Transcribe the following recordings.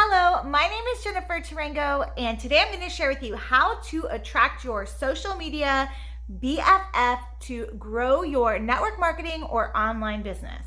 Hello, my name is 𝗪𝐿, and today I'm going to share with you how to attract your social media BFF to grow your network marketing or online business.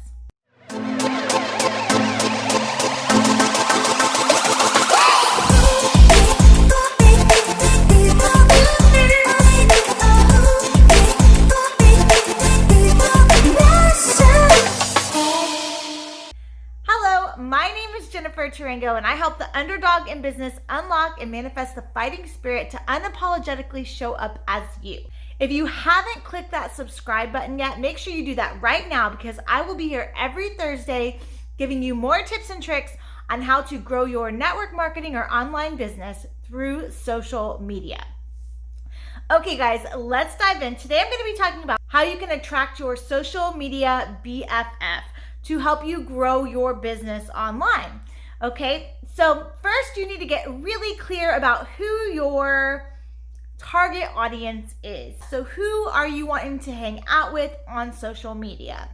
My name is 𝗪𝐿, and I help the underdog in business unlock and manifest the fighting spirit to unapologetically show up as you. If you haven't clicked that subscribe button yet, make sure you do that right now, because I will be here every Thursday giving you more tips and tricks on how to grow your network marketing or online business through social media. Okay guys, let's dive in. Today I'm going to be talking about how you can attract your social media BFF to help you grow your business online. Okay, so first you need to get really clear about who your target audience is. So who are you wanting to hang out with on social media?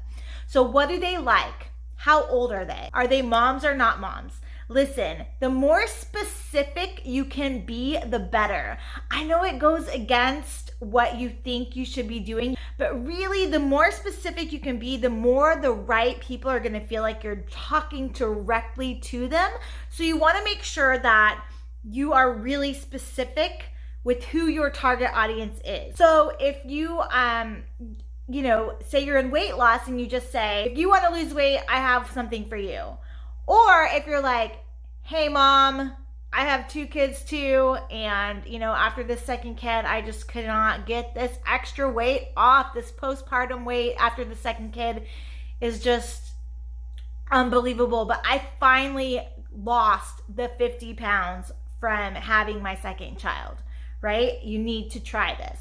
So what do they like? How old are they? Are they moms or not moms? Listen, the more specific you can be, the better. I know it goes against what you think you should be doing, but really the more specific you can be, the more the right people are going to feel like you're talking directly to them. So you want to make sure that you are really specific with who your target audience is. So if you say you're in weight loss and you just say, if you want to lose weight, I have something for you. Or if you're like, hey mom, I have 2 kids too, and after this second kid, I just could not get this extra weight off. This postpartum weight after the second kid is just unbelievable. But I finally lost the 50 pounds from having my second child, right? You need to try this.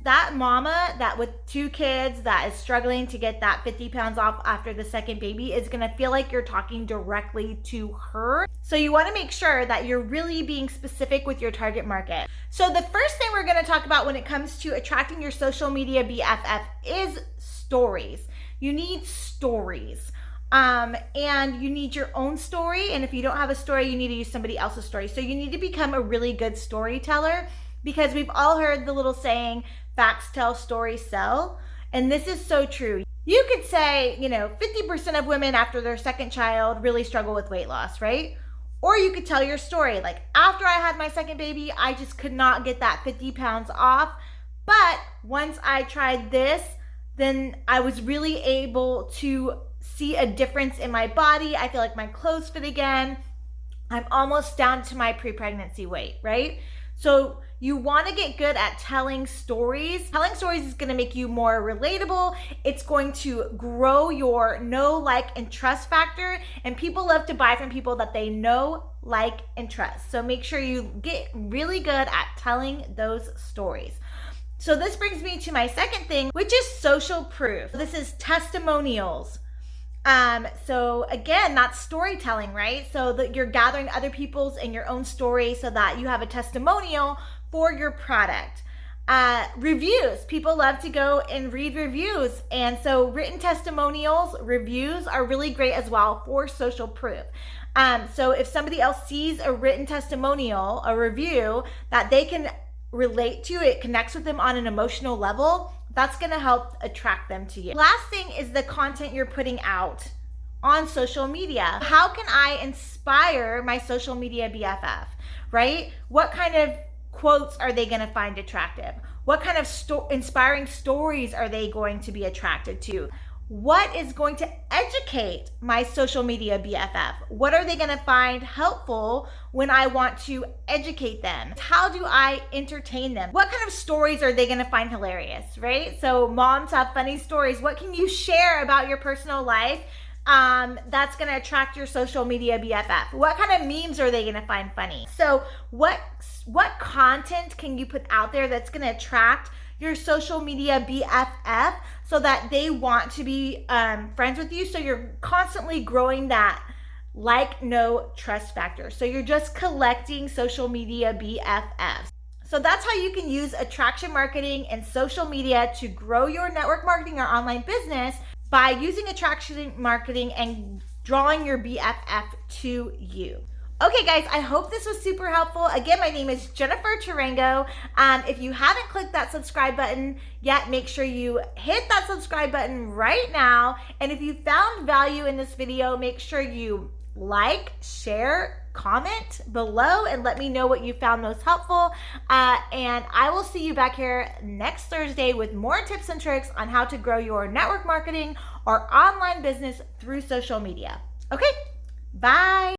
That mama that with 2 kids that is struggling to get that 50 pounds off after the second baby is gonna feel like you're talking directly to her. So you wanna make sure that you're really being specific with your target market. So the first thing we're gonna talk about when it comes to attracting your social media BFF is stories. You need stories. And you need your own story. And if you don't have a story, you need to use somebody else's story. So you need to become a really good storyteller, because we've all heard the little saying, facts tell, stories sell. And this is so true. You could say, 50% of women after their second child really struggle with weight loss, right? Or you could tell your story, like, after I had my second baby, I just could not get that 50 pounds off. But once I tried this, then I was really able to see a difference in my body. I feel like my clothes fit again. I'm almost down to my pre-pregnancy weight, right? So you want to get good at telling stories. Telling stories is going to make you more relatable. It's going to grow your know, like, and trust factor. And people love to buy from people that they know, like, and trust. So make sure you get really good at telling those stories. So this brings me to my second thing, which is social proof. This is testimonials. So again, that's storytelling, right? So that you're gathering other people's and your own story so that you have a testimonial for your product. Reviews. People love to go and read reviews. And so written testimonials, reviews are really great as well for social proof. So if somebody else sees a written testimonial, a review that they can relate to, it connects with them on an emotional level, that's going to help attract them to you. Last thing is the content you're putting out on social media. How can I inspire my social media BFF, right? What kind of quotes are they going to find attractive? What kind of inspiring stories are they going to be attracted to? What is going to educate my social media BFF? What are they going to find helpful when I want to educate them? How do I entertain them? What kind of stories are they going to find hilarious, right? So moms have funny stories. What can you share about your personal life that's going to attract your social media BFF? What kind of memes are they going to find funny? So what content can you put out there that's going to attract your social media BFF so that they want to be friends with you? So you're constantly growing that like, know, trust factor. So you're just collecting social media BFFs. So that's how you can use attraction marketing and social media to grow your network marketing or online business, by using attraction marketing and drawing your BFF to you. Okay guys, I hope this was super helpful. Again, my name is Jennifer 𝘬𝘳𝑚𝐫. If you haven't clicked that subscribe button yet, make sure you hit that subscribe button right now. And if you found value in this video, make sure you like, share, comment below, and let me know what you found most helpful. And I will see you back here next Thursday with more tips and tricks on how to grow your network marketing or online business through social media. Okay, bye.